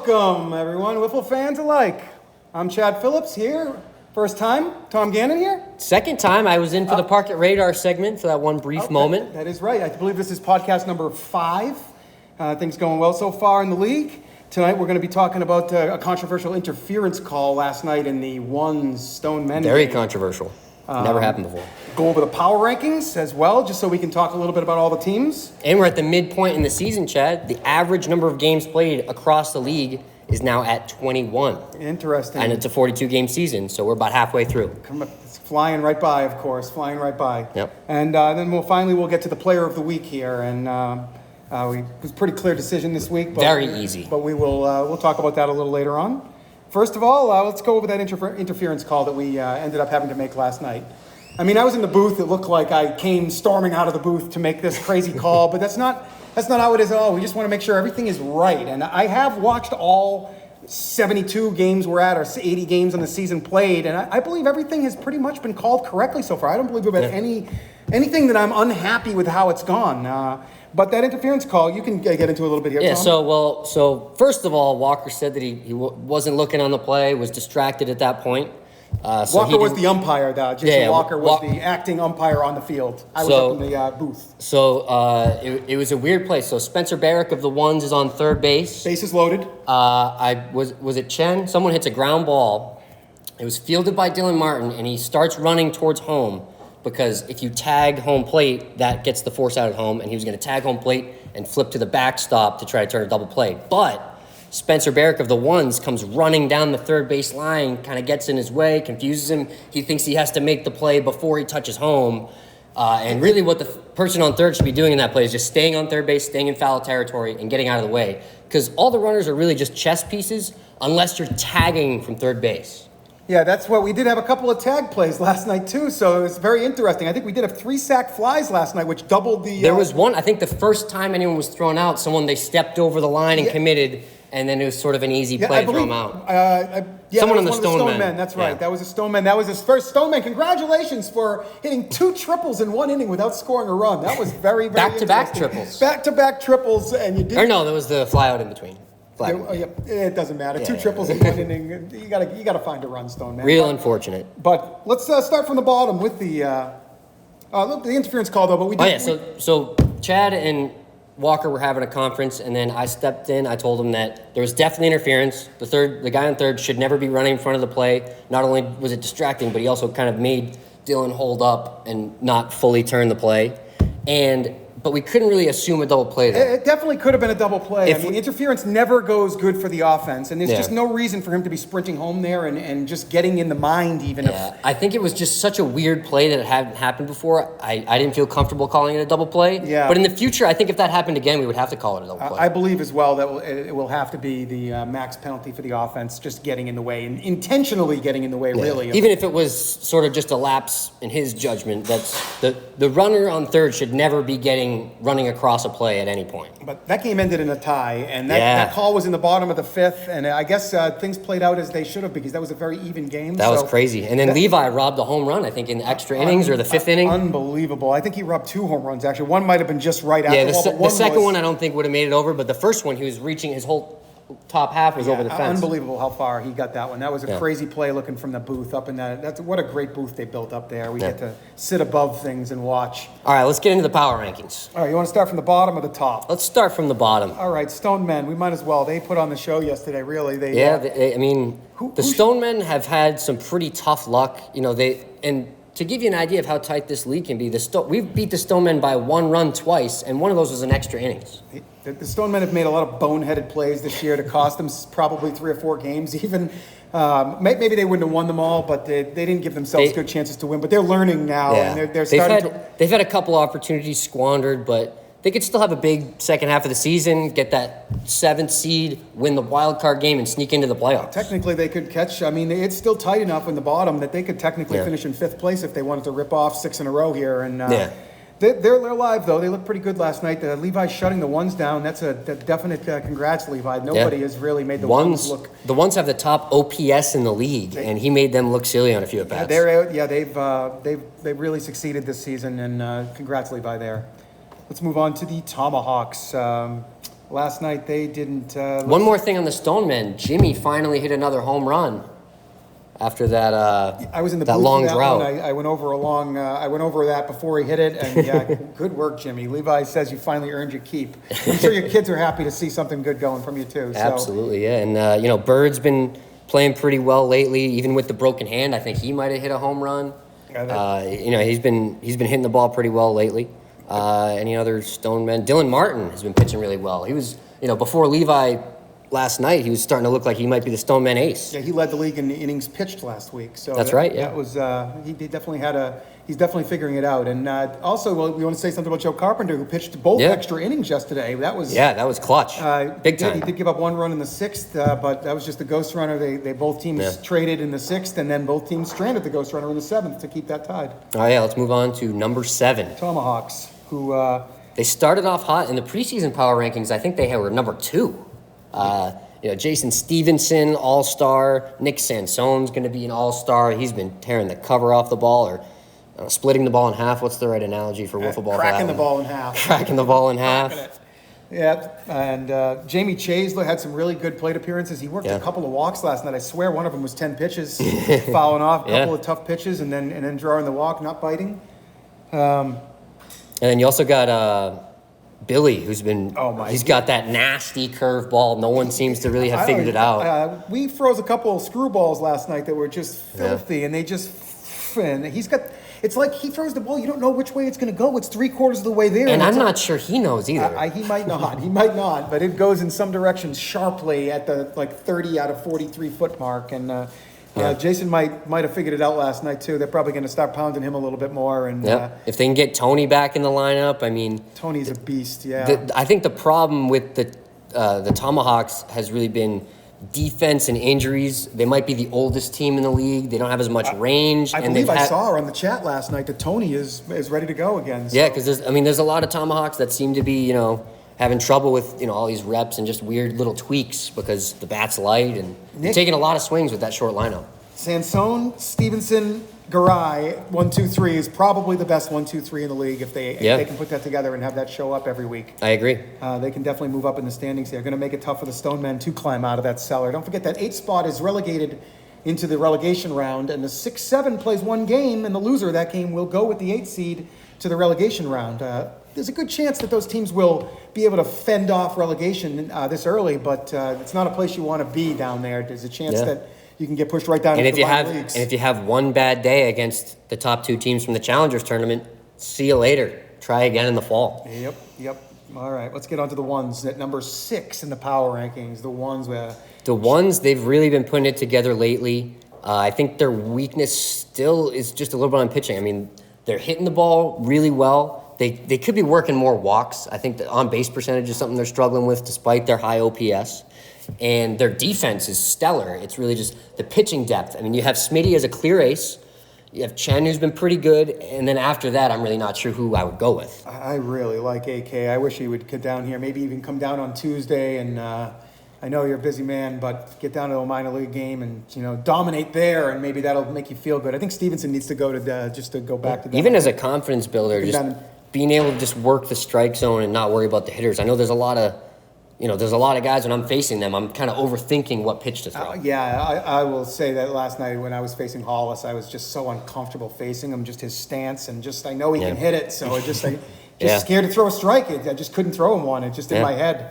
Welcome, everyone, WIFFLE fans alike. I'm Chad Phillips here. First time, Tom Gannon here. Second time, I was in for the Park at Radar segment for that one brief moment. That is right. I believe this is podcast number 5. Things going well so far in the league. Tonight we're going to be talking about a controversial interference call last night in the Stone Men Very game. controversial. Never happened before. Go over the power rankings as well, just so we can talk a little bit about all the teams. And we're at the midpoint in the season, Chad. The average number of games played across the league is now at 21. Interesting. And it's a 42-game season, so we're about halfway through. It's flying right by, of course, flying right by. Yep. And then we'll get to the player of the week here, and it was a pretty clear decision this week. But, Very easy. But we'll talk about that a little later on. First of all, let's go over that interference call that we ended up having to make last night. I mean, I was in the booth. It looked like I came storming out of the booth to make this crazy call, but that's not how it is at all. We just want to make sure everything is right. And I have watched all 72 games we're at, or 80 games on the season played, and I believe everything has pretty much been called correctly so far. I don't believe we've had anything that I'm unhappy with how it's gone. But that interference call, you can get into a little bit here, Yeah, Tom. so first of all, Walker said that he wasn't looking on the play, was distracted at that point. Walker was the umpire, though. Jason Walker was the acting umpire on the field. I was up in the booth. So it was a weird play. So Spencer Barrick of the Ones is on third base. Bases loaded. Was it Chen? Someone hits a ground ball. It was fielded by Dylan Martin, and he starts running towards home because if you tag home plate, that gets the force out at home, and he was going to tag home plate and flip to the backstop to try to turn a double play. But Spencer Barrick of the Ones comes running down the third base line, kind of gets in his way, confuses him. He thinks he has to make the play before he touches home. And really what the person on third should be doing in that play is just staying on third base, staying in foul territory, and getting out of the way. Because all the runners are really just chess pieces unless you're tagging from third base. Yeah, that's what we did have a couple of tag plays last night, too, so it was very interesting. I think we did have 3 sack flies last night, which doubled the... There was one, I think the first time anyone was thrown out, they stepped over the line and committed, and then it was sort of an easy play to throw them out. Someone on the Stone Men. That's right. Yeah. That was a Stone Man. That was his first Stone Man. Congratulations for hitting 2 triples in 1 inning without scoring a run. That was very, very Back-to-back triples. Back-to-back triples, and you did... Or no, there was the fly out in between. It doesn't matter. 2 triples in 1 inning. You gotta find a run, Stone Man. Real unfortunate. But let's start from the bottom with the interference call, though. But we did. So Chad and Walker were having a conference, and then I stepped in. I told him that there was definitely interference. The guy on third should never be running in front of the play. Not only was it distracting, but he also kind of made Dylan hold up and not fully turn the play. But we couldn't really assume a double play there. It definitely could have been a double play. Interference never goes good for the offense, and there's just no reason for him to be sprinting home there and just getting in the mind even. I think it was just such a weird play that it hadn't happened before. I didn't feel comfortable calling it a double play. Yeah. But in the future, I think if that happened again, we would have to call it a double play. I believe as well that it will have to be the max penalty for the offense, just getting in the way, and intentionally getting in the way, really. Even if it was sort of just a lapse in his judgment, that's the runner on third should never be running across a play at any point. But that game ended in a tie, and that call was in the bottom of the 5th, and I guess things played out as they should have because that was a very even game. That was crazy. And then Levi robbed a home run, I think, in the extra innings or the 5th inning. Unbelievable. I think he robbed 2 home runs, actually. One might have been just right after the ball. The second one I don't think would have made it over, but the first one, he was reaching his whole top half was over the fence. Unbelievable how far he got that one. That was a crazy play looking from the booth up in that. That's what a great booth they built up there. We get to sit above things and watch. All right, let's get into the power rankings. All right, you want to start from the bottom or the top? Let's start from the bottom. All right, Stone Men. We might as well. They put on the show yesterday, really. The Stone Men have had some pretty tough luck. And to give you an idea of how tight this league can be, we've beat the Stone Men by 1 run twice, and one of those was in extra innings. The Stone Men have made a lot of boneheaded plays this year to cost them probably 3 or 4 games even. Maybe they wouldn't have won them all, but they didn't give themselves good chances to win. But they're learning now, and they're starting They've had a couple opportunities squandered, but they could still have a big second half of the season, get that 7th seed, win the wild card game, and sneak into the playoffs. Technically, they could catch. I mean, it's still tight enough in the bottom that they could technically finish in 5th place if they wanted to rip off 6 in a row here. And they're live, though. They look pretty good last night. Levi shutting the Ones down. That's a definite congrats, Levi. Nobody has really made the Ones look. The Ones have the top OPS in the league, and he made them look silly on a few at-bats. They've really succeeded this season, and congrats, Levi, there. Let's move on to the Tomahawks. Last night they didn't. One more thing on the Stonemen. Jimmy finally hit another home run after that. I was in the that booth long for that drought. one. I went over I went over that before he hit it, and yeah, good work, Jimmy. Levi says you finally earned your keep. I'm sure your kids are happy to see something good going from you too. So. Absolutely, yeah. And Bird's been playing pretty well lately, even with the broken hand. I think he might have hit a home run. He's been hitting the ball pretty well lately. Any other Stonemen? Dylan Martin has been pitching really well. He was, before Levi last night, he was starting to look like he might be the Stonemen ace. Yeah, he led the league in innings pitched last week. So that's right. Yeah, that was he definitely he's definitely figuring it out. And also, we want to say something about Joe Carpenter, who pitched both extra innings yesterday. That was clutch, big time. He did give up one run in the sixth, but that was just a ghost runner. They both teams traded in the sixth, and then both teams stranded the ghost runner in the seventh to keep that tied. Oh yeah, let's move on to number 7. Tomahawks, who they started off hot in the preseason power rankings. I think they were number 2. Jason Stevenson, all-star. Nick Sansone's going to be an all-star. He's been tearing the cover off the ball, or splitting the ball in half. What's the right analogy for wiffle ball? Cracking the ball in half. Cracking the ball in half. Yeah, and Jamie Chasler had some really good plate appearances. He worked a couple of walks last night. I swear one of them was 10 pitches, fouling off a couple of tough pitches, and then drawing the walk, not biting. And then you also got Billy, who's been, he's got that nasty curveball. No one seems to really have figured it out. We froze a couple of screwballs last night that were just filthy, and it's like he throws the ball, you don't know which way it's going to go. It's 3/4 of the way there. And I'm not sure he knows either. He might not, but it goes in some direction sharply at the 30 out of 43 foot mark. And Jason might have figured it out last night too. They're probably going to start pounding him a little bit more. And if they can get Tony back in the lineup, I mean, Tony's a beast. Yeah, I think the problem with the Tomahawks has really been defense and injuries. They might be the oldest team in the league. They don't have as much range. I believe I saw on the chat last night that Tony is ready to go again. So. Yeah, because there's a lot of Tomahawks that seem to be having trouble with all these reps and just weird little tweaks because the bat's light and they're taking a lot of swings with that short lineup. Sansone, Stevenson, Garay, 1, 2, 3 is probably the best 1, 2, 3 in the league if they can put that together and have that show up every week. I agree. They can definitely move up in the standings here. Going to make it tough for the Stonemen to climb out of that cellar. Don't forget that 8th spot is relegated into the relegation round, and the 6-7 plays one game, and the loser of that game will go with the 8th seed to the relegation round. There's a good chance that those teams will be able to fend off relegation this early, but it's not a place you want to be down there. There's a chance that you can get pushed right down into the bottom leagues. And if you have one bad day against the top 2 teams from the Challengers tournament, see you later. Try again in the fall. Yep. All right, let's get on to the ones at number 6 in the power rankings. The ones, they've really been putting it together lately. I think their weakness still is just a little bit on pitching. I mean, they're hitting the ball really well. They could be working more walks. I think the on-base percentage is something they're struggling with despite their high OPS. And their defense is stellar. It's really just the pitching depth. I mean, you have Smitty as a clear ace. You have Chen, who's been pretty good. And then after that, I'm really not sure who I would go with. I really like AK. I wish he would get down here, maybe even come down on Tuesday. And I know you're a busy man, but get down to a minor league game and, dominate there, and maybe that'll make you feel good. I think Stevenson needs to go to just to go back to that. Even as a confidence builder, just being able to just work the strike zone and not worry about the hitters. I know there's a lot of guys when I'm facing them, I'm kind of overthinking what pitch to throw. I will say that last night when I was facing Hollis, I was just so uncomfortable facing him, just his stance, and just I know he can hit it, so I just scared to throw a strike. I just couldn't throw him one. It just in my head.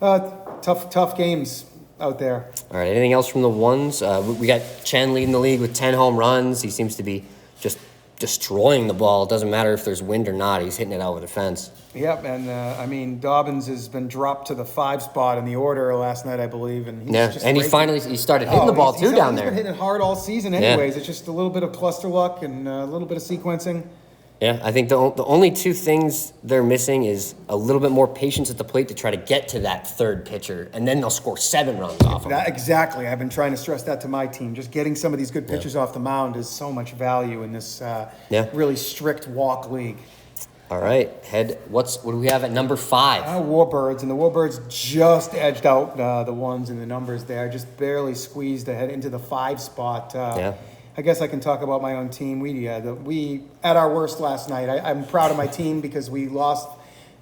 Tough games out there. All right, anything else from the ones? We got Chen leading the league with 10 home runs. He seems to be just destroying the ball. It doesn't matter if there's wind or not. He's hitting it out with a fence. Yep, and Dobbins has been dropped to the 5 spot in the order last night, I believe. And he started hitting the ball too down there. He's been hitting it hard all season anyways. It's just a little bit of cluster luck and a little bit of sequencing. Yeah, I think the only 2 things they're missing is a little bit more patience at the plate to try to get to that third pitcher, and then they'll score 7 runs off of him. Exactly. I've been trying to stress that to my team. Just getting some of these good pitchers off the mound is so much value in this really strict walk league. All right, what do we have at number 5? Warbirds, and the Warbirds just edged out the ones in the numbers there, just barely squeezed ahead into the 5 spot. I guess I can talk about my own team. We at our worst last night. I'm proud of my team because we lost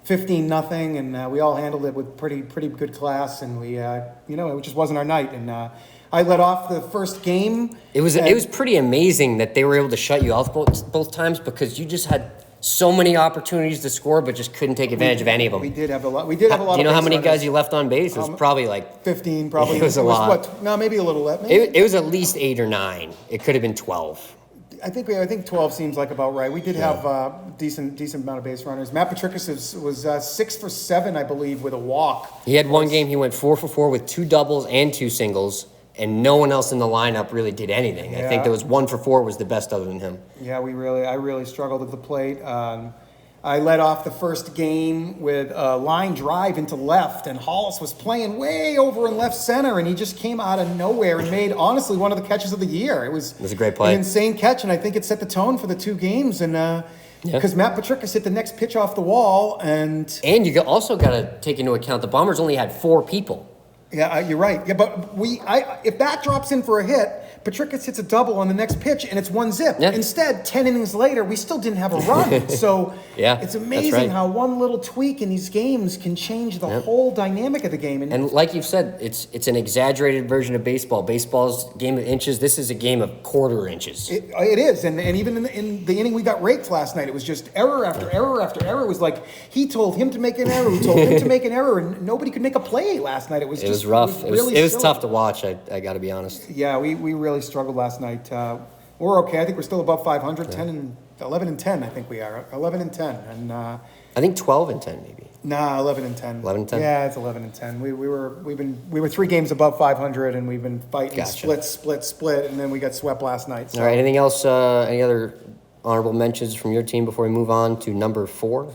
15-0, and we all handled it with pretty good class, and we, it just wasn't our night. And I led off the first game. It was pretty amazing that they were able to shut you off both times, because you just had so many opportunities to score, but just couldn't take advantage of any of them. We did have a lot. Do you know how many guys you left on base? It was probably like 15. Probably it was a lot. What? No, maybe a little less. It was at least 8 or 9. It could have been 12. I think 12 seems like about right. We did have decent amount of base runners. Matt Patricus was 6 for 7, I believe, with a walk. He had one game. He went 4 for 4 with 2 doubles and 2 singles, and no one else in the lineup really did anything. I think there was 1 for 4 was the best other than him. Yeah, I really struggled at the plate. I led off the first game with a line drive into left, and Hollis was playing way over in left center, and he just came out of nowhere and made, honestly, one of the catches of the year. It was a great play. An insane catch, and I think it set the tone for the 2 games. And because Matt Patricus hit the next pitch off the wall, and you also got to take into account the Bombers only had 4 people. Yeah, you're right. Yeah, but if that drops in for a hit, Patricus hits a double on the next pitch, and it's 1-zip. Yeah. Instead, 10 innings later, we still didn't have a run. So it's amazing how one little tweak in these games can change the whole dynamic of the game. And like you've said, it's an exaggerated version of baseball. Baseball's a game of inches. This is a game of quarter inches. It is. And even in the inning we got raked last night, it was just error after error after error. It was like he told him to make an error, who told him to make an error, and nobody could make a play last night. It was rough. It was tough to watch. I got to be honest. Yeah, we really struggled last night. We're okay. I think we're still above 500. 11 and 10. I think we are 11 and 10. And I think 12 and 10 maybe. Nah, 11 and 10. 11 and 10. Yeah, it's 11 and 10. We were 3 games above 500, and we've been fighting split, and then we got swept last night. So. All right. Anything else? Any other honorable mentions from your team before we move on to number 4,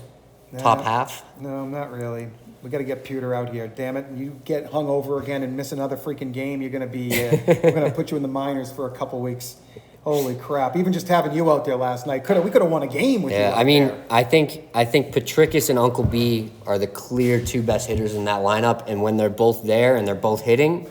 top half? No, not really. We got to get Pewter out here. Damn it! You get hung over again and miss another freaking game. You're gonna be. We're gonna put you in the minors for a couple weeks. Holy crap! Even just having you out there last night, we could have won a game with you. Yeah, I mean, I think Patricus and Uncle B are the clear 2 best hitters in that lineup, and when they're both there and they're both hitting,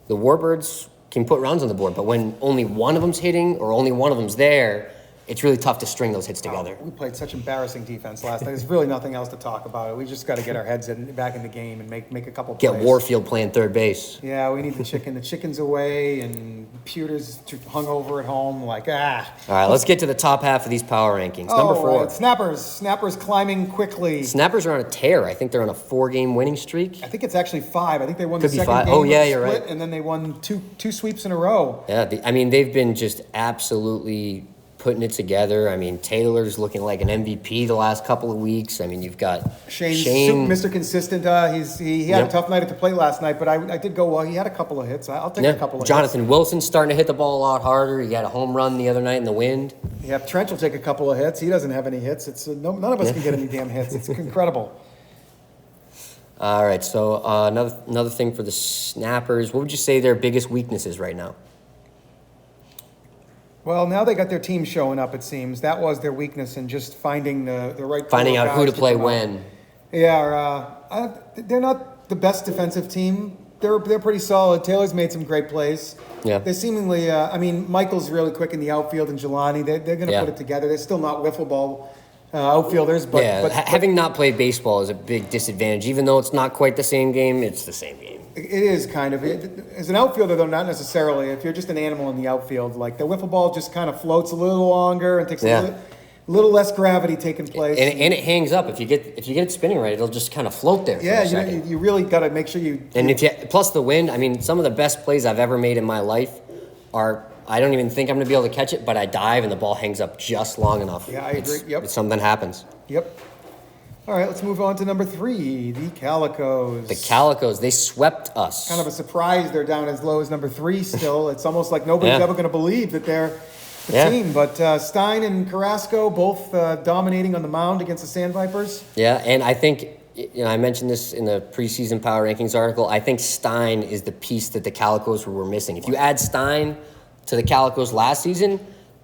the Warbirds can put runs on the board. But when only one of them's hitting or only one of them's there, it's really tough to string those hits together. We played such embarrassing defense last night. There's really nothing else to talk about. We just got to get our heads back in the game and make a couple plays. Get Warfield playing third base. Yeah, we need the chicken. The chicken's away, and Pewter's hung over at home. All right, let's get to the top half of these power rankings. Number 4. Right. Snappers climbing quickly. Snappers are on a tear. I think they're on a 4-game winning streak. I think it's actually 5. I think they won Could the be second 5. game. Oh, yeah, you're split, right. And then they won two sweeps in a row. Yeah, they've been just absolutely putting it together. I mean, Taylor's looking like an MVP the last couple of weeks. I mean, you've got Shane, Mr. Consistent. He had a tough night at the plate last night, but I did go well. He had a couple of hits. I'll take a couple of Jonathan hits. Wilson's starting to hit the ball a lot harder. He had a home run the other night in the wind. Yeah, Trent will take a couple of hits. He doesn't have any hits. None of us can get any damn hits. It's incredible. All right, so another thing for the Snappers. What would you say their biggest weaknesses right now? Well, now they got their team showing up, it seems. That was their weakness in just finding the right... Finding out who to play when. Yeah, they're not the best defensive team. They're pretty solid. Taylor's made some great plays. Yeah. They seemingly... Michael's really quick in the outfield, and Jelani, they're going to put it together. They're still not wiffle ball outfielders, but having not played baseball is a big disadvantage. Even though it's not quite the same game, it's the same game. It is kind of. As an outfielder, though, not necessarily. If you're just an animal in the outfield, like the wiffle ball just kind of floats a little longer and takes a little less gravity taking place. And it hangs up. If you get it spinning right, it'll just kind of float there for a second. You really got to make sure you... And plus the wind, I mean, some of the best plays I've ever made in my life are... I don't even think I'm going to be able to catch it, but I dive and the ball hangs up just long enough. Yeah, I agree. Yep. Something happens. Yep. All right, let's move on to number 3, the Calicos. The Calicos, they swept us. Kind of a surprise they're down as low as number 3 still. It's almost like nobody's ever going to believe that they're the team. But Stein and Carrasco both dominating on the mound against the Sandvipers. Yeah, and I think... I mentioned this in the preseason power rankings article. I think Stein is the piece that the Calicos were missing. If you add Stein to the Calicos last season,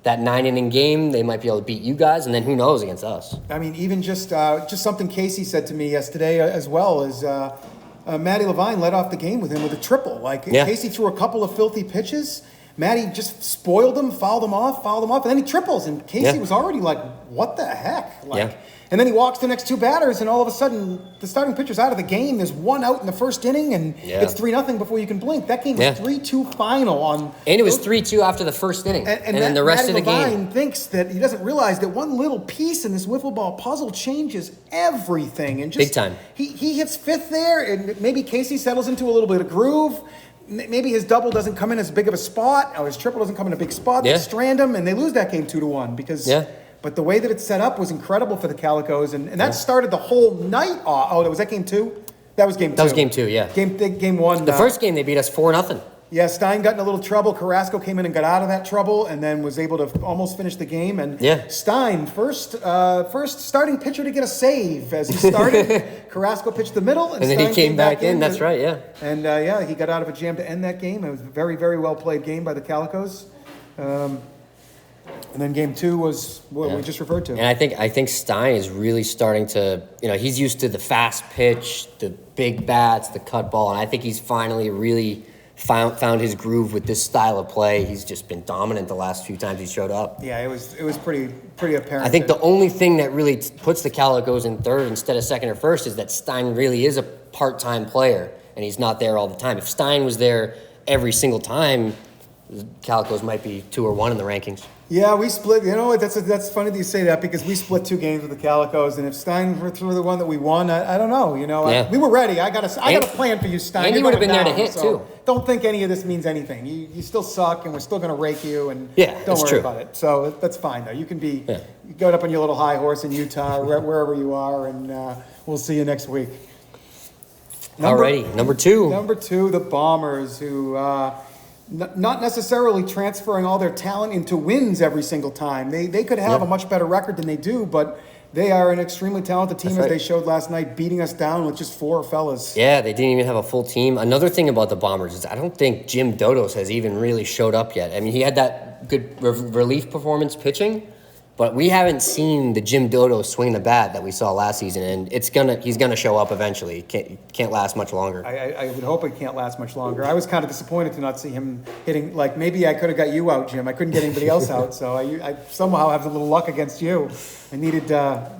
that 9-inning game, they might be able to beat you guys, and then who knows against us. I mean, even just something Casey said to me yesterday as well is Matty Levine led off the game with him with a triple. Casey threw a couple of filthy pitches, Matty just spoiled him, fouled him off, and then he triples. And Casey was already like, what the heck? Like, and then he walks the next two batters, and all of a sudden, the starting pitcher's out of the game. There's one out in the first inning, and it's 3-0 before you can blink. That game was 3-2 final on. And it was 3-2 after the first inning, and then the rest of the game. Thinks that he doesn't realize that one little piece in this wiffle ball puzzle changes everything, and just big time. He hits fifth there, and maybe Casey settles into a little bit of groove. Maybe his double doesn't come in as big of a spot, or his triple doesn't come in a big spot. They strand him, and they lose that game 2-1 because. But the way that it's set up was incredible for the Calicos, and that started the whole night off. Oh, was that game 2? That was game 2. That was game 2, yeah. Game 1. The first game, they beat us 4-0. Yeah, Stein got in a little trouble. Carrasco came in and got out of that trouble, and then was able to almost finish the game. And Stein, first starting pitcher to get a save as he started. Carrasco pitched the middle, and then Stein he came back in. That's right, yeah. And he got out of a jam to end that game. It was a very, very well played game by the Calicos. And then game 2 was what we just referred to. And I think Stein is really starting to, he's used to the fast pitch, the big bats, the cut ball, and I think he's finally really found his groove with this style of play. He's just been dominant the last few times he showed up. Yeah, it was pretty apparent. I think the only thing that really puts the Calicos in third instead of second or first is that Stein really is a part-time player, and he's not there all the time. If Stein was there every single time, the Calicos might be 2 or 1 in the rankings. Yeah, we split. You know what? That's funny that you say that because we split 2 games with the Calicos, and if Stein were through the one that we won, I don't know. We were ready. I got a plan for you, Stein. And he would have been there to hit too. Don't think any of this means anything. You still suck, and we're still going to rake you, and don't worry about it. So that's fine though. You can be you go up on your little high horse in Utah, or wherever you are, and we'll see you next week. Alrighty, number 2. Number 2, the Bombers, who. Not necessarily transferring all their talent into wins every single time. They could have a much better record than they do, but they are an extremely talented team, as they showed last night, beating us down with just 4 fellas. Yeah, they didn't even have a full team. Another thing about the Bombers is I don't think Jim Dodos has even really showed up yet. I mean, he had that good relief performance pitching, but we haven't seen the Jim Dodos swing the bat that we saw last season, and he's gonna show up eventually. Can't last much longer. I would hope it can't last much longer. I was kind of disappointed to not see him hitting. Like, maybe I could have got you out, Jim. I couldn't get anybody else out, so I somehow have a little luck against you. I needed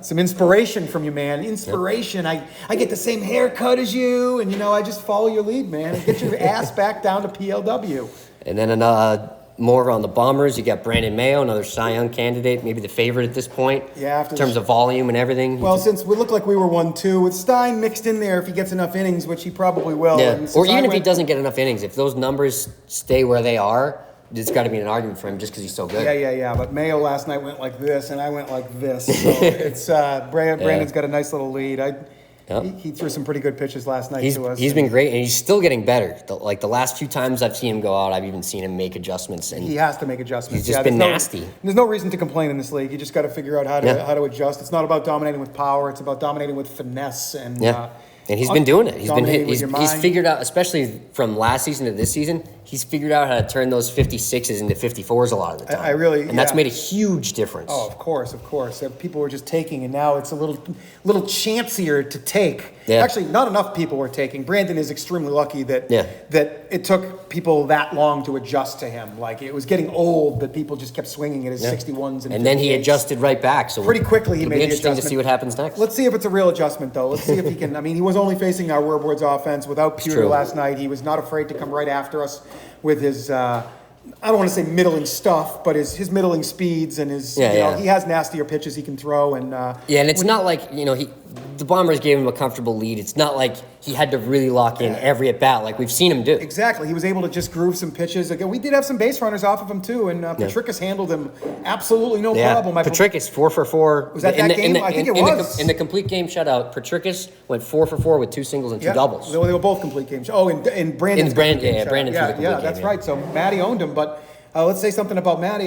some inspiration from you, man. Inspiration. I get the same haircut as you, and I just follow your lead, man. Get your ass back down to PLW. And then more on the Bombers, you got Brandon Mayo, another Cy Young candidate, maybe the favorite at this point. Yeah, in terms of volume and everything. Well, since we look like we were 1-2, with Stein mixed in there, if he gets enough innings, which he probably will. Yeah. Or even if he doesn't get enough innings, if those numbers stay where they are, there's got to be an argument for him just because he's so good. Yeah. But Mayo last night went like this, and I went like this. So it's Brandon's got a nice little lead. He threw some pretty good pitches last night to us. He's been great, and he's still getting better. The last few times I've seen him go out, I've even seen him make adjustments. And he has to make adjustments. He's just been nasty. There's no reason to complain in this league. You just got to figure out how to adjust. It's not about dominating with power. It's about dominating with finesse. And he's been doing it. He's figured out, especially from last season to this season, he's figured out how to turn those 56s into 54s a lot of the time. And that's made a huge difference. Oh, of course. People were just taking, and now it's a little chancier to take. Yeah. Actually, not enough people were taking. Brandon is extremely lucky that it took people that long to adjust to him. Like, it was getting old that people just kept swinging at his 61s and then he adjusted right back. So pretty quickly he made the adjustment. It'll be interesting to see what happens next. Let's see if it's a real adjustment, though. Let's see if he can. I mean, he was only facing our Warboards offense without Pewter last night. He was not afraid to come right after us with his, I don't want to say middling stuff, but his middling speeds and his, he has nastier pitches he can throw. And and it's not like, the Bombers gave him a comfortable lead. It's not like he had to really lock in every at-bat like we've seen him do. Exactly. He was able to just groove some pitches. Again, we did have some base runners off of him, too, and Petricus handled him absolutely no problem. Petricus, 4 for 4. Was that game? I think it was. In the complete game shutout, Petricus went 4 for 4 with 2 singles and 2 doubles. They were both complete games. Oh, in Brandon's Brandon threw the complete game. Right. So Matty owned him, but... let's say something about Matty.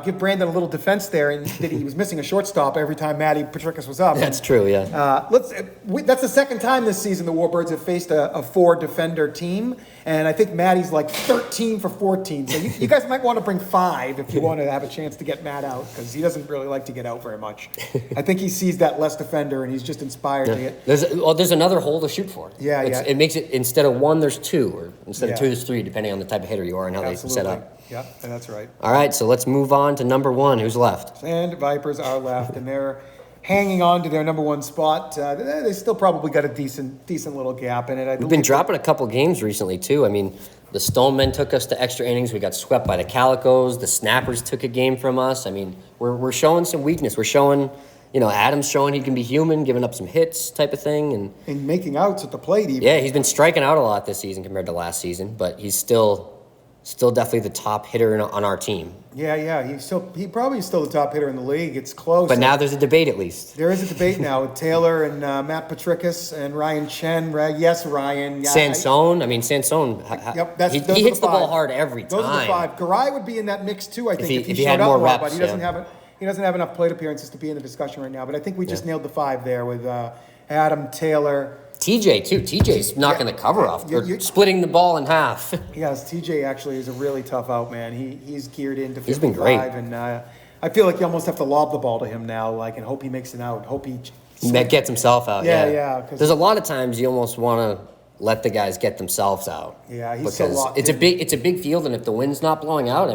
Give Brandon a little defense there, and that he was missing a shortstop every time Matty Petricus was up. That's true, yeah. That's the second time this season the Warbirds have faced a 4-defender team, and I think Matty's like 13 for 14. So you guys might want to bring 5 if you want to have a chance to get Matt out, because he doesn't really like to get out very much. I think he sees that less defender, and he's just inspired to get. There's another hole to shoot for. Yeah. It makes it, instead of 1, there's 2, or instead of 2, there's 3, depending on the type of hitter you are and how they set up. Yeah, and that's right. All right, so let's move on to number 1. Who's left? And Vipers are left, and they're hanging on to their number 1 spot. They still probably got a decent little gap in it. We've been dropping a couple games recently, too. I mean, the Stonemen took us to extra innings. We got swept by the Calicos. The Snappers took a game from us. I mean, we're showing some weakness. We're showing, Adam's showing he can be human, giving up some hits type of thing. And making outs at the plate even. Yeah, he's been striking out a lot this season compared to last season, but he's still definitely the top hitter on our team. Yeah. He probably is still the top hitter in the league. It's close. But now there's a debate at least. There is a debate now with Taylor and Matt Patricus and Ryan Chen. Yes, Ryan. Yeah, Sansone. Sansone. Yep, he hits the ball hard every time. Those are the 5. Garay would be in that mix too, I think, if he showed had up more more, reps, but he doesn't have enough plate appearances to be in the discussion right now. But I think we just nailed the 5 there with Adam, Taylor. TJ too. TJ's knocking the cover off. Or splitting the ball in half. Yes, TJ actually is a really tough out, man. He's geared into 55. He's been great. And I feel like you almost have to lob the ball to him now, and hope he makes it out. Hope he gets himself out. Yeah. There's a lot of times you almost want to let the guys get themselves out. Yeah, he's so locked in. It's a big field, and if the wind's not blowing out,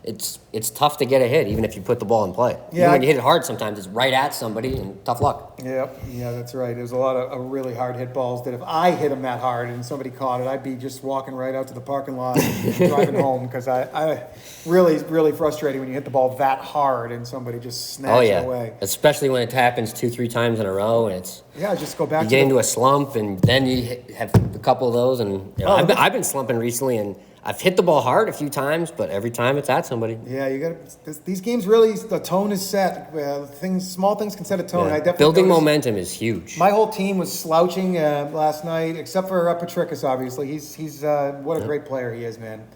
it's tough to get a hit, even if you put the ball in play. Yeah, even when you hit it hard, sometimes it's right at somebody, and tough luck. Yep, yeah, that's right. There's a lot of really hard hit balls that if I hit them that hard and somebody caught it, I'd be just walking right out to the parking lot and driving home, because I really frustrating when you hit the ball that hard and somebody just snatches it away. Especially when it happens 2-3 times in a row, and it's just go back. You get into a slump, and then you have a couple of those, and I've been slumping recently, and I've hit the ball hard a few times, but every time it's at somebody. Yeah, you got these games. Really, the tone is set. Small things can set a tone. Yeah. I definitely building noticed. momentum is huge. My whole team was slouching last night, except for Patricus. Obviously, he's what a great player he is, man.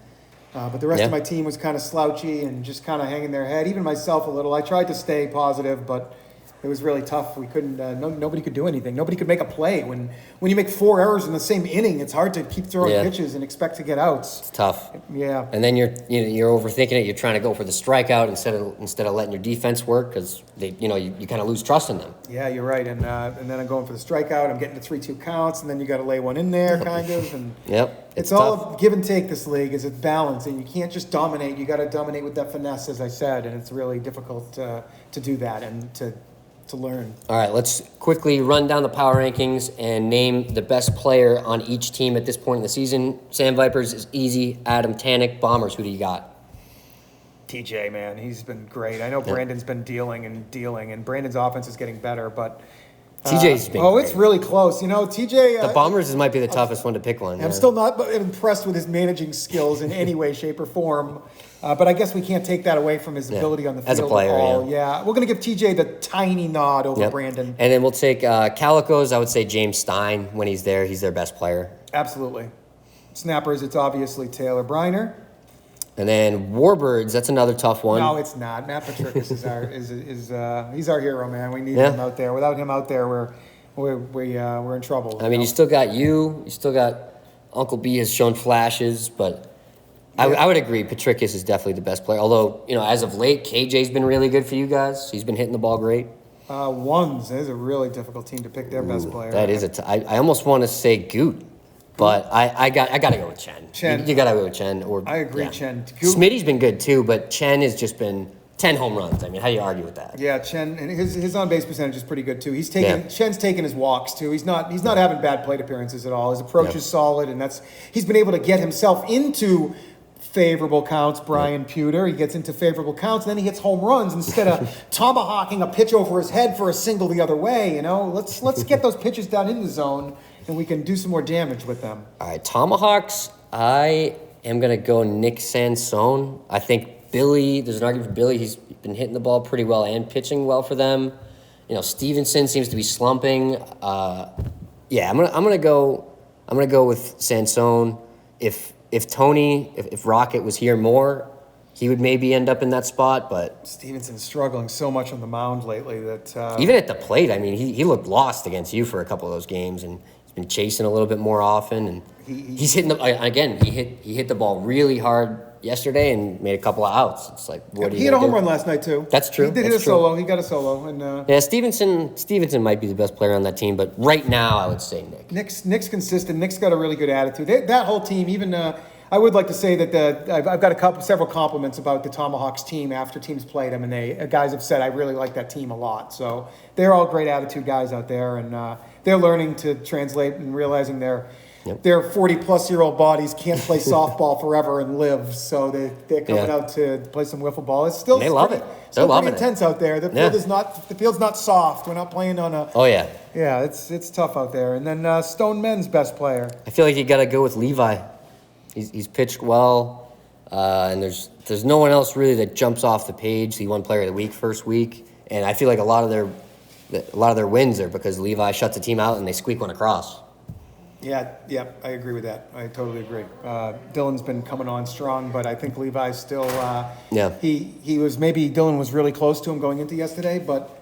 But the rest of my team was kind of slouchy and just kind of hanging their head. Even myself a little. I tried to stay positive, but it was really tough. We couldn't. Nobody could do anything. Nobody could make a play. When you make 4 errors in the same inning, it's hard to keep throwing pitches and expect to get outs. It's tough. Yeah. And then you're overthinking it. You're trying to go for the strikeout instead of letting your defense work, because you kind of lose trust in them. Yeah, you're right. And then I'm going for the strikeout. I'm getting to 3-2 counts, and then you got to lay one in there, kind of. And it's all give and take. This league is a balance, and you can't just dominate. You got to dominate with that finesse, as I said, and it's really difficult to do that and to learn. All right, let's quickly run down the power rankings and name the best player on each team at this point in the season. Sam Vipers is easy. Adam Tannick. Bombers, who do you got? TJ, man, he's been great. I know Brandon's been dealing, and Brandon's offense is getting better, but TJ's been great. It's really close. TJ... the Bombers might be the toughest one to pick one. I'm still not impressed with his managing skills in any way, shape, or form. But I guess we can't take that away from his ability on the field as a player. Yeah, we're going to give TJ the tiny nod over Brandon. And then we'll take Calicos. I would say James Stein. When he's there, he's their best player. Absolutely. Snappers, it's obviously Taylor Briner. And then Warbirds, that's another tough one. No, it's not. Matt Patricus he's our hero, man. We need him out there. Without him out there, we're in trouble. You still got you still got Uncle B has shown flashes, but I would agree Patricus is definitely the best player. Although, as of late, KJ's been really good for you guys. He's been hitting the ball great. Ones is a really difficult team to pick their best player. That is I almost want to say Goot, but I got to go with Chen. You got to go with Chen. I agree, Chen. Smitty's been good too, but Chen has just been 10 home runs. How do you argue with that? Yeah, Chen, and his on base percentage is pretty good too. Chen's taking his walks too. He's not having bad plate appearances at all. His approach is solid, and he's been able to get himself into favorable counts. Brian Pewter, he gets into favorable counts, and then he hits home runs instead of tomahawking a pitch over his head for a single the other way. Let's get those pitches down in the zone, and we can do some more damage with them. All right, Tomahawks. I am gonna go Nick Sansone. I think Billy. There's an argument for Billy. He's been hitting the ball pretty well and pitching well for them. Stevenson seems to be slumping. I'm gonna go with Sansone. If Rocket was here more, he would maybe end up in that spot, but Stevenson's struggling so much on the mound lately that even at the plate, he looked lost against you for a couple of those games, and he's been chasing a little bit more often, and he's hitting he hit the ball really hard yesterday and made a couple of outs. It's like, what do you He hit a home run last night too. That's true. He did hit a solo. He got a solo, and Stevenson might be the best player on that team, but right now I would say Nick. Nick's consistent. Nick's got a really good attitude. That whole team, even I would like to say that I've got several compliments about the Tomahawks team after teams played them, and guys have said I really like that team a lot. So they're all great attitude guys out there, and they're learning to translate and realizing their 40-plus-year-old bodies can't play softball forever and live. So they're coming out to play some wiffle ball. It's still they love it. Still pretty intense out there. The field's not soft. We're not playing on a. Oh yeah. Yeah, it's tough out there. And then Stone Men's best player. I feel like you got to go with Levi. He's pitched well, and there's no one else really that jumps off the page. He won Player of the Week first week, and I feel like a lot of their wins are because Levi shuts the team out and they squeak one across. Yeah, I agree with that. I totally agree. Dylan's been coming on strong, but I think Levi's still. Dylan was really close to him going into yesterday, but.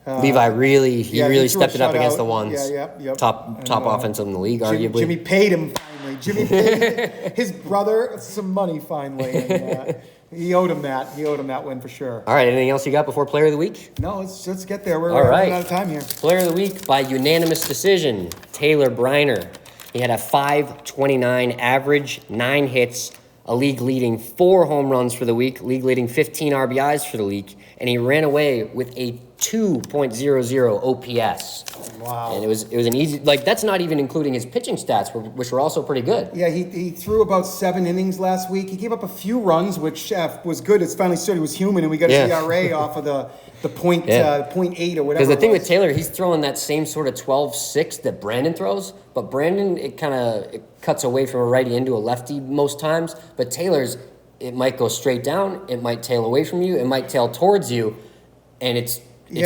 Levi really stepped it up against the ones. Yeah. Top offensive in the league, arguably. Jimmy paid him finally. Jimmy paid his brother some money finally. And, he owed him that. He owed him that win for sure. All right. Anything else you got before Player of the Week? No, let's get there. We're running out of time here. Player of the Week by unanimous decision, Taylor Briner. He had a .529 average, 9 hits, a league-leading 4 home runs for the week, league-leading 15 RBIs for the week, and he ran away with a 2.00 OPS. Wow. And it was an easy, that's not even including his pitching stats, which were also pretty good. Yeah, he threw about 7 innings last week. He gave up a few runs, which was good. It's finally showed he was human, and we got his ERA off of the .8 or whatever. Because the thing with Taylor, he's throwing that same sort of 12-6 that Brandon throws, but Brandon, it cuts away from a righty into a lefty most times, but Taylor's, it might go straight down, it might tail away from you, it might tail towards you, and it's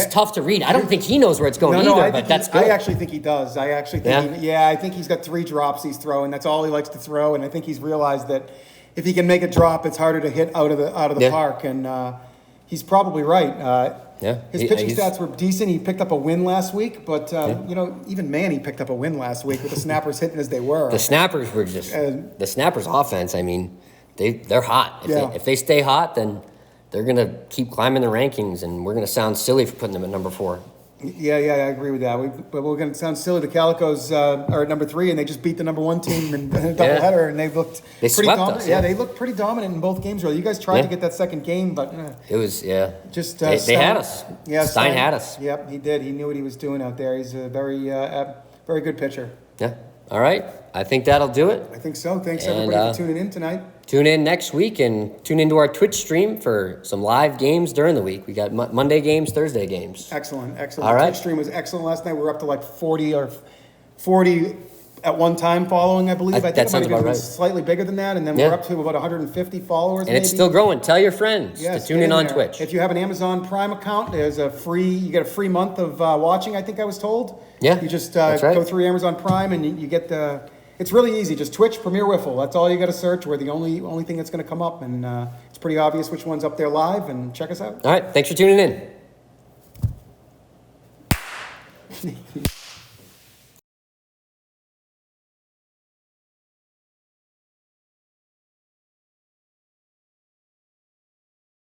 tough to read. I don't think he knows where it's going either, but that's good. I actually think he does. I think he's got 3 drops he's throwing. That's all he likes to throw, and I think he's realized that if he can make a drop, it's harder to hit out of the park, and he's probably right. His pitching stats were decent. He picked up a win last week, but even Manny picked up a win last week with the Snappers hitting as they were. The Snappers were just the Snappers' offense. I mean, they're hot. If they stay hot, then they're gonna keep climbing the rankings, and we're gonna sound silly for putting them at number 4. Yeah, I agree with that. But we're gonna sound silly. The Calicos are at number 3, and they just beat the number 1 team in a doubleheader, and they looked pretty dominant. Us, they looked pretty dominant in both games. Really, you guys tried to get that second game, but it was just they had us. Yeah, Stein had us. Yep, he did. He knew what he was doing out there. He's a very good pitcher. Yeah. All right. I think that'll do it. I think so. Thanks everybody for tuning in tonight. Tune in next week and tune into our Twitch stream for some live games during the week. We got Monday games, Thursday games. Excellent. All right. The Twitch stream was excellent last night. We were up to 40 at one time following, I believe. I think that sounds about right. Slightly bigger than that, and then we're up to about 150 followers. And it's still growing. Tell your friends to tune in on Twitch. If you have an Amazon Prime account, you get a free month of watching, I think I was told. Yeah. You just go through Amazon Prime and you get it's really easy. Just Twitch Premier Wiffle. That's all you got to search. We're the only thing that's going to come up, and it's pretty obvious which one's up there live. And check us out. All right. Thanks for tuning in.